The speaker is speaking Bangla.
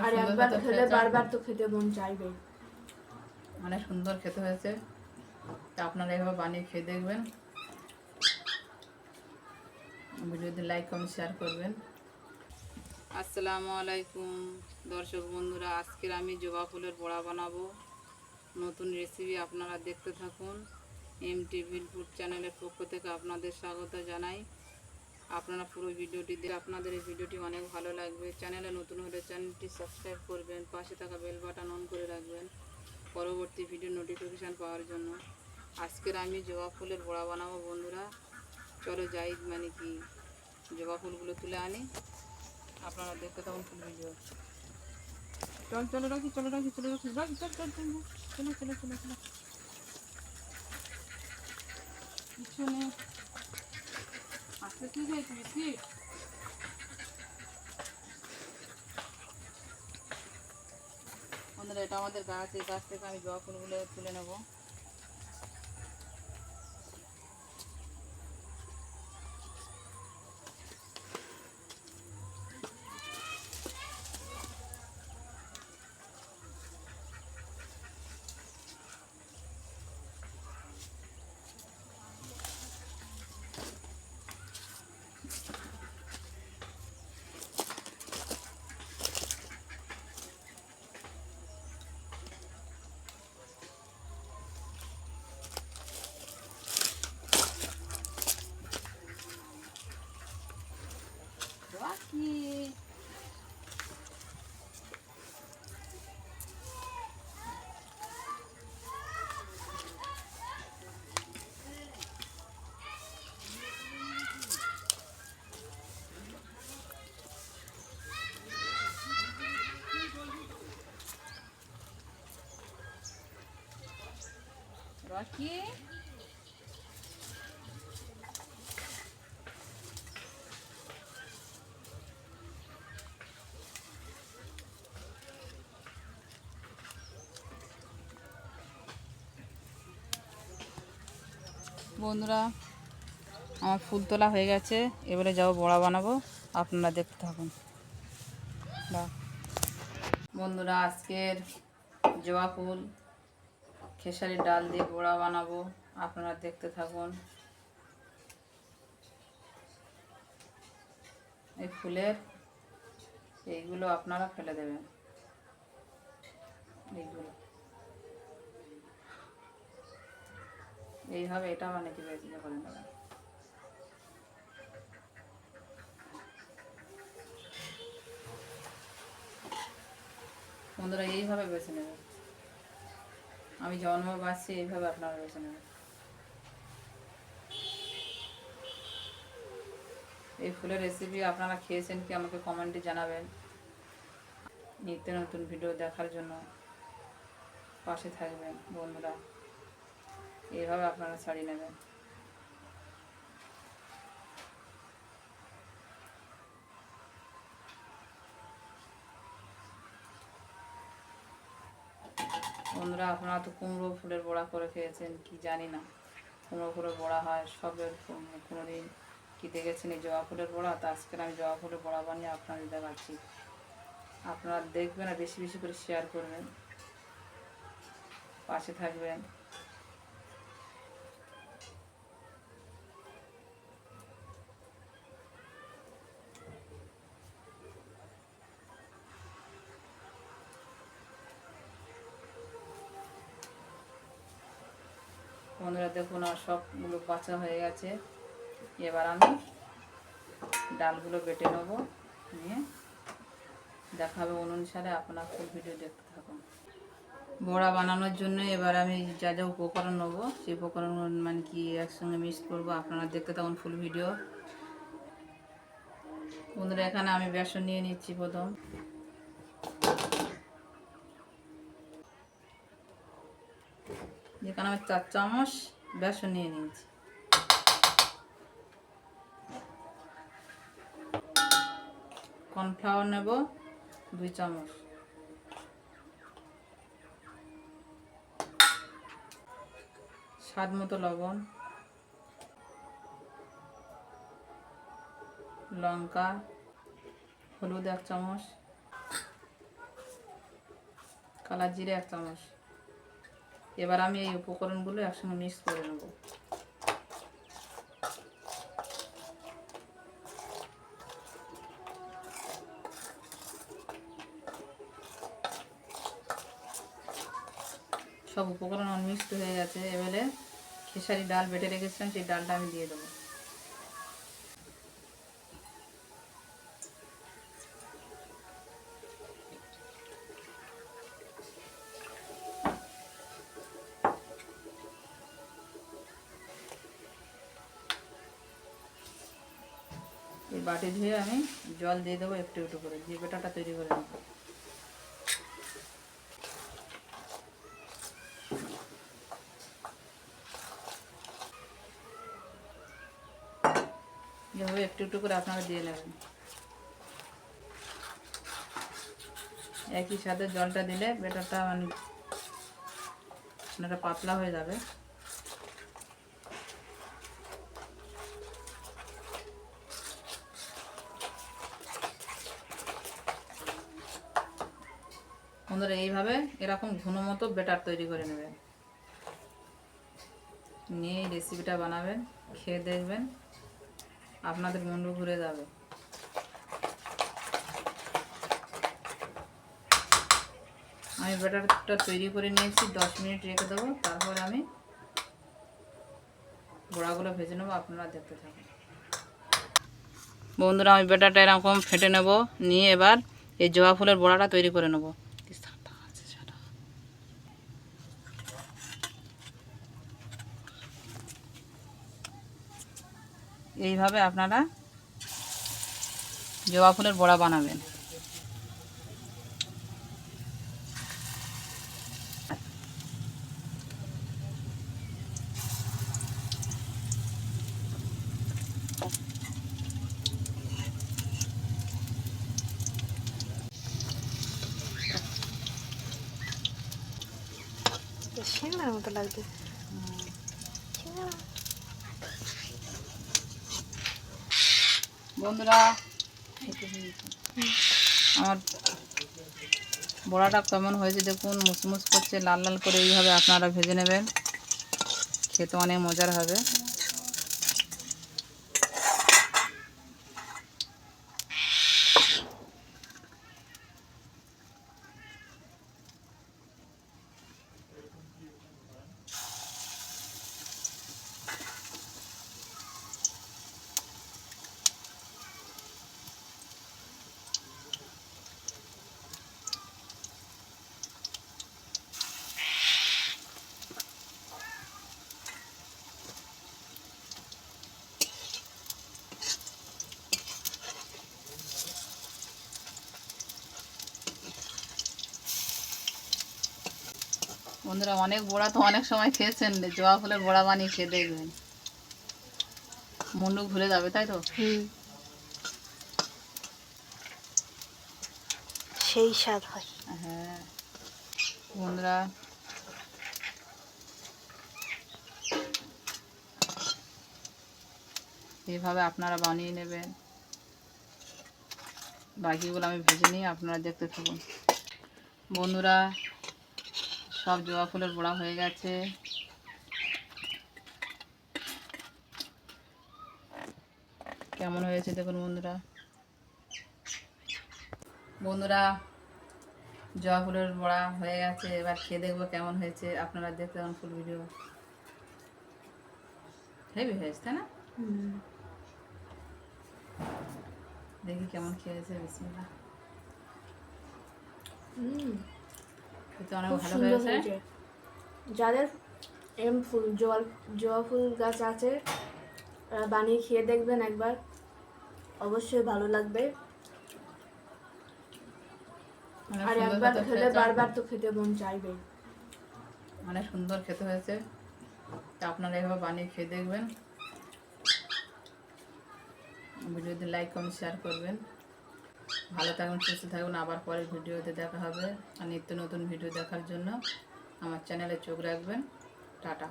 আর একবার খেলে বারবার তো খেতে মন চাইবে। অনেক সুন্দর খেতে হয়েছে। তা আপনারা এভাবে বানিয়ে খেয়ে দেখবেন। ভিডিওতে লাইক কমেন্ট শেয়ার করবেন। আসসালামু আলাইকুম দর্শক বন্ধুরা, আজকের আমি জবা ফুলের বড়া বানাবো। নতুন রেসিপি, আপনারা দেখতে থাকুন। এমটিভি ফুড চ্যানেলের পক্ষ থেকে আপনাদের স্বাগত জানাই। আপনারা পুরো ভিডিওটি দেখে আপনাদের এই ভিডিওটি অনেক ভালো লাগবে। চ্যানেলে নতুন হলে চ্যানেলটি সাবস্ক্রাইব করবেন, পাশে থাকা বেল বাটন অন করে রাখবেন পরবর্তী ভিডিও নোটিফিকেশান পাওয়ার জন্য। আজকের আমি জবা ফুলের বড়া বানাবো বন্ধুরা। চলো যাই, মানে কি জবা ফুলগুলো তুলে আনি, আপনারা দেখতে তখন ফুল ভিডিও। চল চলো রাখি, চলো রাখি, চলো রাখি, রাখি, চল চল চল, চলো চলো চলো চলো, পিছনে আসতে কি যাই তুই। বন্ধুরা, এটা আমাদের গাছ, এই গাছ থেকে আমি জবা ফুলগুলো তুলে নেবো। Rocky. Rocky. বন্ধুরা, আমার ফুল তোলা হয়ে গেছে, এবারে যাবো বড়া বানাবো, আপনারা দেখতে থাকুন। বন্ধুরা, আজকের জবা ফুল খেসারির ডাল দিয়ে বড়া বানাবো, আপনারা দেখতে থাকুন। এই ফুলের এইগুলো আপনারা ফেলে দেবেন, এইগুলো এইভাবে এটা বানিয়ে বেঁচে করে নেবেন। বন্ধুরা, এইভাবে বেছে নেবেন, আমি জন্ম বাঁচছি, এইভাবে আপনারা বেছে নেবেন। এই ফুলের রেসিপি আপনারা খেয়েছেন কি আমাকে কমেন্টে জানাবেন। নিত্য নতুন ভিডিও দেখার জন্য পাশে থাকবেন বন্ধুরা, এইভাবে আপনারা ছাড়িয়ে নেবেন। বন্ধুরা, আপনারা তো কুমড়ো ফুলের বড়া করে খেয়েছেন কি জানি না, কুমড়ো ফুলের বড়া হয় সবের, কোনোদিন কি দেখেছেন এই জবা ফুলের বড়া? তো আজকের আমি জবা ফুলের বড়া বানিয়ে আপনাদের দেখাচ্ছি। আপনারা দেখবেন আর বেশি বেশি করে শেয়ার করবেন, পাশে থাকবেন। বন্ধুরা দেখুন, আর সবগুলো বাছা হয়ে গেছে। এবার আমি ডালগুলো বেটে নেবো, নিয়ে দেখাবে অনুসারে আপনারা ফুল ভিডিও দেখতে থাকুন। বড়া বানানোর জন্য এবার আমি যা যা উপকরণ নেবো সেই উপকরণ মানে কি একসঙ্গে মিক্স করবো, আপনারা দেখতে থাকুন ফুল ভিডিও। বন্ধুরা, এখানে আমি বেসন নিয়ে নিচ্ছি। প্রথম যেখানে আমি 4 চামচ বেসন নিয়ে নিয়েছি। কর্নফ্লাওয়ার নেব 2 চামচ, স্বাদ মতো লবণ, লঙ্কা, হলুদ 1 চামচ, কালা জিরে 1 চামচ। এবার আমি এই উপকরণগুলো একসঙ্গে মিক্স করে নেব। সব উপকরণ মিক্সড হয়ে গেছে। এবারে খেসারি ডাল বেটে রেখেছিলাম, সেই ডালটা আমি দিয়ে দেবো। এই বাটি ধুয়ে আমি জল দিয়ে দেবো একটু একটু করে, দিয়ে বেটাটা তৈরি করে নেব। যেভাবে একটু একটু করে আপনারা দিয়ে নেবেন। একই সাথে জলটা দিলে বেটারটা মানে পাতলা হয়ে যাবে। বন্ধুরা এইভাবে এরকম ঘন মতো বেটার তৈরি করে নেবেন, নিয়ে এই রেসিপিটা বানাবেন, খেয়ে দেখবেন আপনাদের মন ঘুরে যাবে। আমি বেটারটা তৈরি করে নিয়েছি, 10 মিনিট রেখে দেবো, তারপর আমি বড়াগুলো ভেজে নেবো, আপনারা দেখতে থাকুন। বন্ধুরা আমি বেটারটা এরকম ফেটে নেব, নিয়ে এবার এই জবা ফুলের বড়াটা তৈরি করে নেব। এইভাবে আপনারা জবা ফুলের বড়া বানাবেন। সিঙ্গার মতো লাগবে। বন্ধুরা আমার বড়াটা কেমন হয়েছে দেখুন, মুসমুস করছে, লাল লাল করে। এইভাবে আপনারা ভেজে নেবেন, খেতে অনেক মজার হবে। বন্ধুরা অনেক বড়া তো অনেক সময় খেয়েছেন, জবা ফুলের বড়া বানিয়ে খেয়ে দেখবেন, মুন্ডু ঘুরে যাবে, তাই তো? সেই স্বাদ হয়। হ্যাঁ বন্ধুরা এইভাবে আপনারা বানিয়ে নেবেন। বাকিগুলো আমি ভেজে নিয়ে আপনারা দেখতে থাকুন। বন্ধুরা সব জবা ফুলের বড়া হয়ে গেছে। কেমন হয়েছে দেখুন বন্ধুরা। বন্ধুরা জবা ফুলের বড়া হয়ে গেছে, এবার খেয়ে দেখবো কেমন হয়েছে, আপনারা দেখতে থাকুন ফুল ভিডিও। হেভি হয়েছে তাই না? দেখি কেমন খেয়েছে। বিসমিল্লাহ। খেতে অনেক ভালো হয়েছে। যাদের এরকম ফুল জবা ফুল গাছ আছে বানিয়ে খেয়ে দেখবেন একবার, অবশ্যই ভালো লাগবে। আর একবার খেলে বারবার তো খেতে মন চাইবে। অনেক সুন্দর খেতে হয়েছে, তা আপনারা এভাবে বানিয়ে খেয়ে দেখবেন। ভিডিওতে লাইক কমেন্ট শেয়ার করবেন। ভালো থাকবেন, সুস্থ থাকবেন। আবার পরের ভিডিওতে দেখা হবে। আর নিত্য নতুন ভিডিও দেখার জন্য আমার চ্যানেলে চোখ রাখবেন। টাটা।